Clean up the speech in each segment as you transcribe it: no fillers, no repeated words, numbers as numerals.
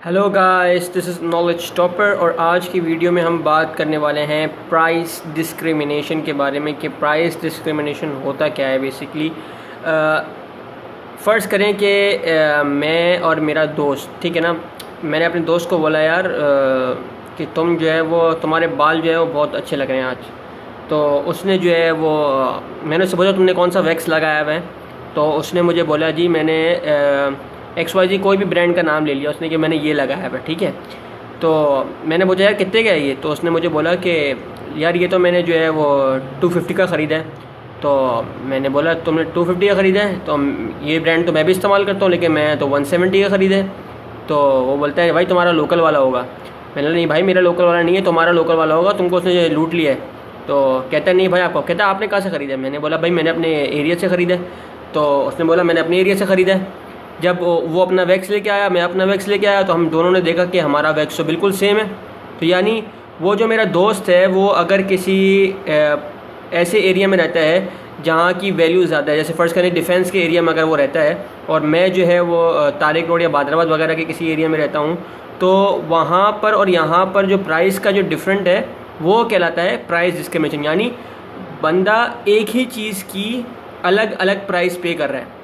Hello guys, this is knowledge topper और आज की वीडियो में हम बात करने वाले हैं प्राइस डिस्क्रिमिनेशन के बारे में कि प्राइस डिस्क्रिमिनेशन होता क्या है। बेसिकली फ़र्ज़ करें कि मैं और मेरा दोस्त, ठीक है ना, मैंने अपने दोस्त को बोला यार कि तुम जो है वो तुम्हारे बाल जो है वो बहुत अच्छे लग रहे हैं आज। तो उसने जो है वो मैंने उससे पूछा तुमने कौन सा वैक्स लगाया हुआ है। तो उसने मुझे बोला जी मैंने XYZ कोई भी ब्रांड का नाम ले लिया उसने कि मैंने ये लगाया है, ठीक है। तो मैंने पूछा यार कितने का है ये। तो उसने मुझे बोला कि यार ये तो मैंने जो है वो 250 का ख़रीदा है। तो मैंने बोला तुमने 250 का ख़रीदा है, तो ये ब्रांड तो मैं भी इस्तेमाल करता हूँ लेकिन मैं तो 170 का ख़रीदा है। तो वो बोलता है भाई तुम्हारा लोकल वाला होगा। मैंने बोला नहीं भाई मेरा लोकल वाला नहीं है, तुम्हारा लोकल वाला होगा, तुमको उसने लूट लिया है। तो कहता नहीं भाई आपको, कहता आपने कहाँ से ख़रीदा है। मैंने बोला भाई मैंने अपने एरिया से ख़रीदा है। तो उसने बोला मैंने अपने एरिया से ख़रीदा है। जब वो अपना वैक्स लेके आया, मैं अपना वैक्स लेके आया, तो हम दोनों ने देखा कि हमारा वैक्स तो बिल्कुल सेम है। तो यानी वो जो मेरा दोस्त है वो अगर किसी ऐसे एरिया में रहता है जहाँ की वैल्यू ज़्यादा है, जैसे फ़र्ज़ करें डिफेंस के एरिया में अगर वो रहता है और मैं जो है वो तारिक रोड या बादराबाद वगैरह के किसी एरिया में रहता हूँ, तो वहाँ पर और यहाँ पर जो प्राइस का जो डिफरेंट है वो कहलाता है प्राइस डिस्क्रिमिनेशन। यानी बंदा एक ही चीज़ की अलग अलग प्राइस पे कर रहा है।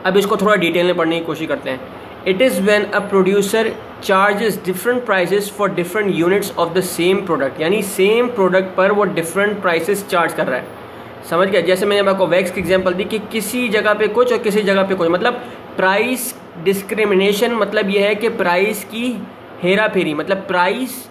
अब इसको थोड़ा डिटेल में पढ़ने की कोशिश करते हैं। It is when a producer charges different prices for different units of the same product. यानी सेम प्रोडक्ट पर वो डिफरेंट प्राइसेस चार्ज कर रहा है। समझ गया? जैसे मैंने आपको वैक्स की एग्जांपल दी कि किसी जगह पे कुछ और किसी जगह पे कुछ, मतलब प्राइस डिस्क्रिमिनेशन मतलब ये है कि प्राइस की हेरा फेरी, मतलब प्राइस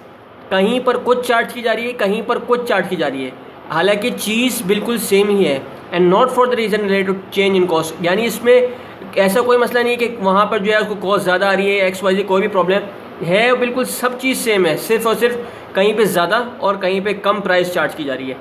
कहीं पर कुछ चार्ज की जा रही है, कहीं पर कुछ चार्ज की जा रही है, हालांकि चीज़ बिल्कुल सेम ही है। And not for the reason related to change in cost. यानी इसमें ऐसा कोई मसला नहीं है कि वहाँ पर जो है उसको कॉस्ट ज़्यादा आ रही है, XYZ कोई भी प्रॉब्लम है, बिल्कुल सब चीज़ सेम है, सिर्फ और सिर्फ कहीं पे ज़्यादा और कहीं पे कम प्राइस चार्ज की जा रही है।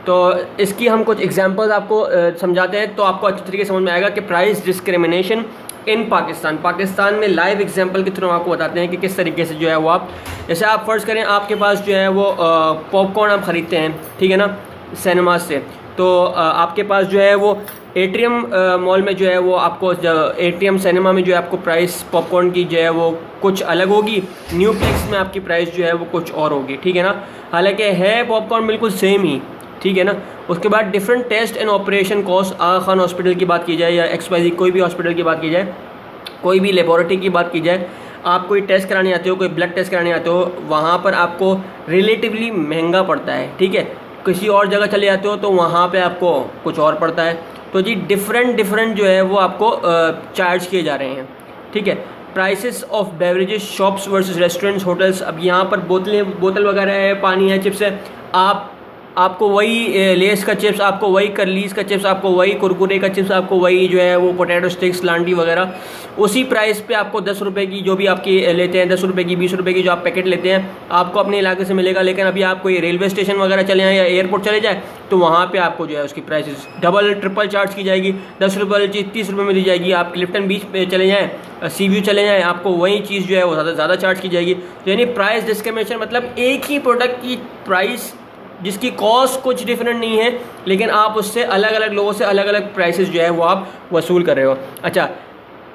तो इसकी हम कुछ एग्जांपल्स आपको समझाते हैं तो आपको अच्छी तरीके से समझ में आएगा कि प्राइस डिस्क्रिमिनेशन इन पाकिस्तान में लाइव एग्जांपल के थ्रू आपको बताते हैं कि किस तरीके से जो है वो आप, जैसे आप फ़र्ज़ करें आपके पास जो है वो पॉपकॉर्न आप ख़रीदते हैं, ठीक है ना, सिनेमा से। तो आपके पास जो है वो एट्रियम मॉल में जो है वो आपको एट्रियम सिनेमा में जो है आपको प्राइस पॉपकॉर्न की जो है वो कुछ अलग होगी, न्यू प्लेक्स में आपकी प्राइस जो है वो कुछ और होगी, ठीक है ना। हालांकि है पॉपकॉर्न बिल्कुल सेम ही, ठीक है ना। उसके बाद different test and operation cost, Aga Khan hospital की बात की जाए या XYZ कोई भी हॉस्पिटल की बात की जाए, कोई भी लेबॉरेटरी की बात की जाए, आप कोई टेस्ट कराने आते हो, कोई ब्लड टेस्ट कराने आते हो, वहाँ पर आपको रिलेटिवली महंगा पड़ता है, ठीक है। किसी और जगह चले जाते हो तो वहाँ पे आपको कुछ और पड़ता है। तो जी डिफरेंट जो है वो आपको चार्ज किए जा रहे हैं, ठीक है। Prices of beverages shops versus restaurants hotels. अब यहाँ पर बोतल वगैरह है, पानी है, चिप्स है, आपको वही लेस का चिप्स, आपको वही करलीस का चिप्स, आपको वही कुरकुरे का चिप्स, आपको वही जो है वो पोटैटो स्टिक्स, लांडी वगैरह उसी प्राइस पे आपको 10 रुपये की जो भी आपकी लेते हैं, 10 रुपये की, 20 रुपये की जो आप पैकेट लेते हैं आपको अपने इलाके से मिलेगा। लेकिन अभी आप कोई रेलवे स्टेशन वगैरह चले जाएँ या एयरपोर्ट चले जाए तो वहाँ पर आपको जो है उसकी प्राइसेस डबल ट्रिपल चार्ज की जाएगी। 10 रुपये चीज़ 30 रुपये में दी जाएगी। आप क्लिफ्टन बीच पे चले जाएँ, सी व्यू चले जाएँ, आपको वही चीज़ जो है वो ज़्यादा चार्ज की जाएगी। तो यानी प्राइस डिस्क्रिमिनेशन मतलब एक ही प्रोडक्ट की प्राइस जिसकी कॉस्ट कुछ डिफरेंट नहीं है लेकिन आप उससे अलग अलग लोगों से अलग अलग प्राइसेस जो है वो आप वसूल कर रहे हो। अच्छा,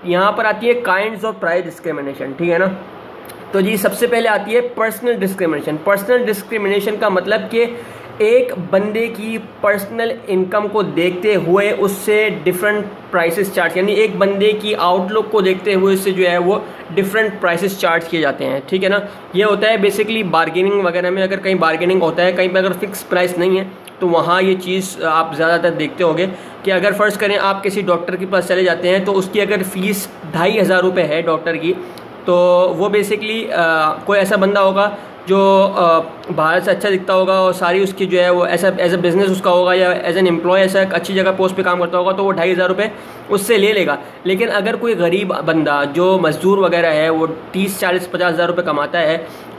यहाँ पर आती है काइंड्स ऑफ प्राइस डिस्क्रिमिनेशन, ठीक है ना। तो जी सबसे पहले आती है पर्सनल डिस्क्रिमिनेशन। पर्सनल डिस्क्रिमिनेशन का मतलब कि एक बंदे की पर्सनल इनकम को देखते हुए उससे डिफरेंट प्राइसेस चार्ज, यानी एक बंदे की आउटलुक को देखते हुए उससे जो है वो डिफरेंट प्राइसेस चार्ज किए जाते हैं, ठीक है ना। ये होता है बेसिकली बार्गेनिंग वगैरह में, अगर कहीं बार्गेनिंग होता है, कहीं पे अगर फिक्स प्राइस नहीं है तो वहाँ ये चीज़ आप ज़्यादातर देखते होंगे कि अगर फ़र्ज़ करें आप किसी डॉक्टर के पास चले जाते हैं तो उसकी अगर फ़ीस 2500 रुपये है डॉक्टर की, तो वो बेसिकली कोई ऐसा बंदा होगा जो बाहर से अच्छा दिखता होगा और सारी उसकी जो है वो ऐसा एज अ बिज़नेस उसका होगा या एज एन एम्प्लॉय ऐसा अच्छी जगह पोस्ट पे काम करता होगा तो वो 2500 रुपये उससे ले लेगा। लेकिन अगर कोई गरीब बंदा जो मज़दूर वगैरह है वो 30, 40, 50,000 रुपये कमाता है,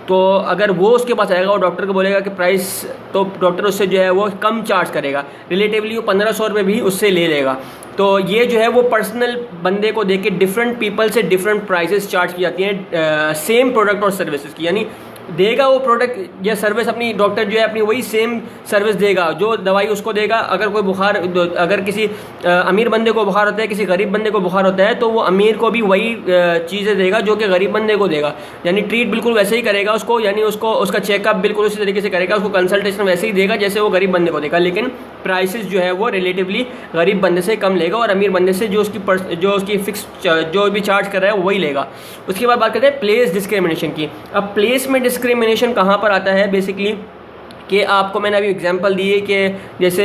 तो अगर वो उसके पास आएगा और डॉक्टर को बोलेगा कि प्राइस, तो डॉक्टर उससे जो है वो कम चार्ज करेगा, रिलेटिवली वो 1500 रुपये भी उससे ले लेगा। तो ये जो है वो पर्सनल बंदे को देख के डिफरेंट पीपल से डिफरेंट प्राइसेस चार्ज की जाती हैं सेम प्रोडक्ट और सर्विसेज की। यानी देगा वो प्रोडक्ट या सर्विस, अपनी डॉक्टर जो है अपनी वही सेम सर्विस देगा, जो दवाई उसको देगा। अगर कोई बुखार, अगर किसी अमीर बंदे को बुखार होता है, किसी गरीब बंदे को बुखार होता है, तो वो अमीर को भी वही चीज़ें देगा जो कि गरीब बंदे को देगा। यानी ट्रीट बिल्कुल वैसे ही करेगा उसको, यानी उसको उसका चेकअप बिल्कुल उसी तरीके से करेगा, उसको कंसल्टेशन वैसे ही देगा जैसे वो गरीब बंदे को देगा। लेकिन प्राइसेस जो है वो रिलेटिवली गरीब बंदे से कम लेगा और अमीर बंदे से जो उसकी फिक्स जो भी चार्ज कर रहा है वही लेगा। उसके बाद बात करते हैं प्लेस डिस्क्रिमिनेशन की। अब प्लेस में डिस्क्रिमिनेशन कहाँ पर आता है बेसिकली, कि आपको मैंने अभी एग्जांपल दिए कि जैसे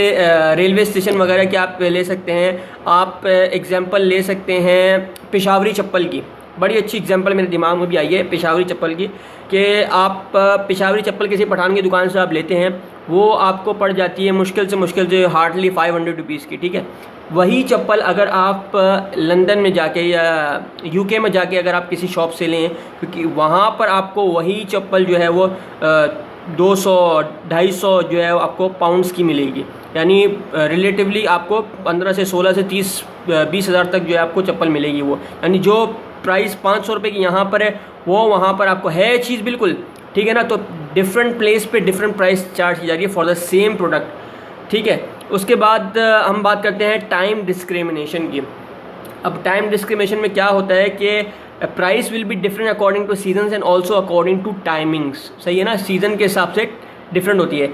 रेलवे स्टेशन वगैरह की आप ले सकते हैं। आप एग्जांपल ले सकते हैं पेशावरी चप्पल की, बड़ी अच्छी एग्जांपल मेरे दिमाग में भी आई है पेशावरी चप्पल की, कि आप पेशावरी चप्पल किसी पठान की दुकान से आप लेते हैं, वो आपको पड़ जाती है मुश्किल से हार्डली 500 रुपीज़ की, ठीक है। वही चप्पल अगर आप लंदन में जाके या यूके में जाके अगर आप किसी शॉप से लें, क्योंकि वहाँ पर आपको वही चप्पल जो है वो 200-250 जो है आपको पाउंड्स की मिलेगी। यानी रिलेटिवली आपको 15 से 16 से 30-20 हज़ार तक जो है आपको चप्पल मिलेगी वो। यानी जो प्राइस 500 रुपये की यहाँ पर है वो वहाँ पर आपको है चीज़ बिल्कुल, ठीक है ना। तो डिफरेंट प्लेस पे डिफरेंट प्राइस चार्ज की जा रही है फॉर द सेम प्रोडक्ट, ठीक है। उसके बाद हम बात करते हैं टाइम डिस्क्रिमिनेशन की। अब टाइम डिस्क्रिमिनेशन में क्या होता है कि price will be different according to seasons and also according to timings, सही है ना, सीज़न के हिसाब से डिफरेंट होती है।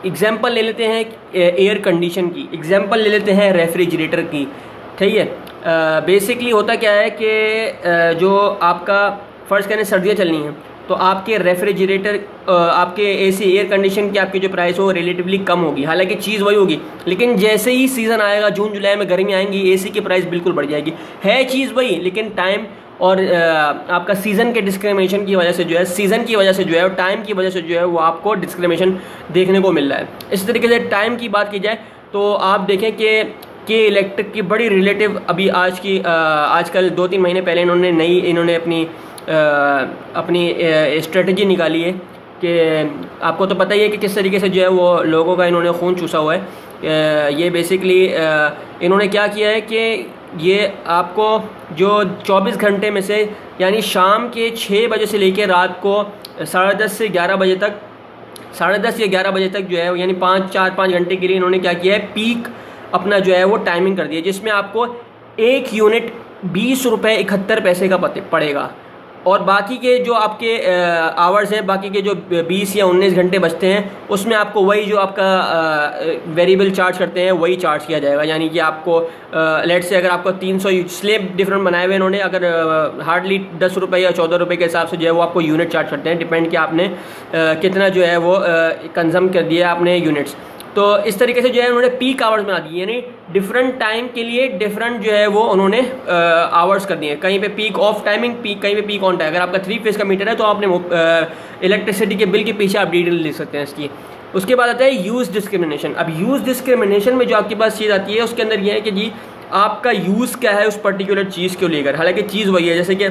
एग्जाम्पल ले लेते हैं एयर कंडीशन की, एग्जाम्पल ले लेते हैं रेफ्रिजरेटर की, ठीक है। बेसिकली होता क्या है कि जो आपका फ़र्ज़ करें सर्दियाँ चलनी हैं, तो आपके रेफ्रिजरेटर आपके एसी एयर कंडीशन की आपकी जो प्राइस हो रिलेटिवली कम होगी, हालांकि चीज़ वही होगी। लेकिन जैसे ही सीज़न आएगा, जून जुलाई में गर्मी आएंगी, एसी की प्राइस बिल्कुल बढ़ जाएगी। है चीज़ वही, लेकिन टाइम और आपका सीज़न के डिस्क्रिमिनेशन की वजह से जो है, सीज़न की वजह से जो है और टाइम की वजह से जो है वो आपको डिस्क्रिमिनेशन देखने को मिल रहा है। इस तरीके से टाइम की बात की जाए तो आप देखें कि इलेक्ट्रिक की बड़ी रिलेटिव अभी आजकल 2-3 महीने पहले इन्होंने अपनी स्ट्रेटजी निकाली है कि आपको तो पता ही है कि किस तरीके से जो है वो लोगों का इन्होंने खून चूसा हुआ है। ये बेसिकली इन्होंने क्या किया है कि ये आपको जो 24 घंटे में से, यानी शाम के 6 बजे से लेकर रात को 10:30 से 11 बजे तक, 10:30 या 11 बजे तक जो है, यानी 4-5 घंटे के लिए इन्होंने क्या किया है, पीक अपना जो है वो टाइमिंग कर दिया, जिसमें आपको 1 यूनिट 20 रुपये 71 पैसे का पड़ेगा। और बाकी के जो आपके आवर्स हैं, बाकी के जो 20 या 19 घंटे बचते हैं, उसमें आपको वही जो आपका वेरिएबल चार्ज करते हैं वही चार्ज किया जाएगा। यानी कि आपको लेट से अगर आपको 300 स्लेब डिफरेंट बनाए हुए इन्होंने, अगर हार्डली 10 रुपये या 14 रुपये के हिसाब से जो है वो आपको यूनिट चार्ज करते हैं, डिपेंड कि आपने कितना जो है वो कंज्यूम कर दिया आपने यूनिट्स। तो इस तरीके से जो है उन्होंने पीक आवर्स बना दिए, यानी डिफरेंट टाइम के लिए डिफरेंट जो है वो उन्होंने आवर्स कर दिए। कहीं पे पीक ऑफ टाइमिंग, कहीं पे पीक ऑन टाइम। अगर आपका 3 फेज़ का मीटर है तो आपने इलेक्ट्रिसिटी के बिल के पीछे आप डिटेल लिख सकते हैं इसकी। उसके बाद आता है यूज़ डिस्क्रिमिनेशन। अब यूज़ डिस्क्रिमिनेशन में जो आपके पास चीज़ आती है उसके अंदर ये है कि जी आपका यूज़ क्या है उस पर्टिकुलर चीज़ को लेकर। हालांकि चीज़ वही है, जैसे कि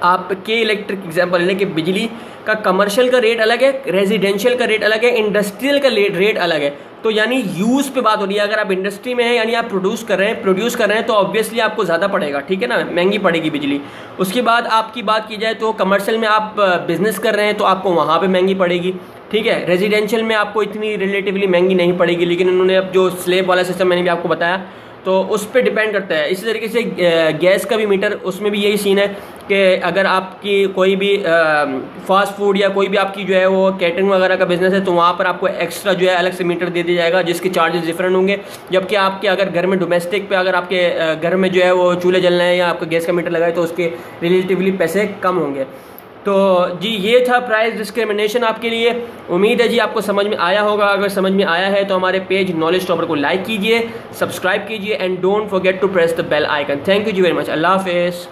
आपके इलेक्ट्रिक एग्जाम्पल लें कि बिजली का कमर्शियल का रेट अलग है, रेजिडेंशियल का रेट अलग है, इंडस्ट्रियल का रेट अलग है। तो यानी यूज़ पे बात हो रही है। अगर आप इंडस्ट्री में हैं, यानी आप प्रोड्यूस कर रहे हैं तो ऑब्वियसली आपको ज़्यादा पड़ेगा, ठीक है ना, महंगी पड़ेगी बिजली। उसके बाद आपकी बात की जाए तो कमर्शियल में आप बिज़नेस कर रहे हैं तो आपको वहाँ पे महंगी पड़ेगी, ठीक है। रेजिडेंशियल में आपको इतनी रिलेटिवली महंगी नहीं पड़ेगी, लेकिन उन्होंने अब जो स्लेब वाला सिस्टम मैंने भी आपको बताया तो उस पर डिपेंड करता है। इसी तरीके से गैस का भी मीटर, उसमें भी यही सीन है कि अगर आपकी कोई भी फास्ट फूड या कोई भी आपकी जो है वो कैटरिंग वगैरह का बिज़नेस है तो वहाँ पर आपको एक्स्ट्रा जो है अलग से मीटर दे दिया जाएगा जिसके चार्जेस डिफरेंट होंगे। जबकि आपके अगर घर में डोमेस्टिक पे अगर आपके घर में जो है वो चूल्हे जलना है या आपका गैस का मीटर लगाए तो उसके रिलेटिवली पैसे कम होंगे। तो जी ये था प्राइस डिस्क्रिमिनेशन आपके लिए। उम्मीद है जी आपको समझ में आया होगा। अगर समझ में आया है तो हमारे पेज नॉलेज टॉपर को लाइक कीजिए, सब्सक्राइब कीजिए and don't forget to press the bell icon. Thank you जी वेरी मच। अल्लाह हाफिज़।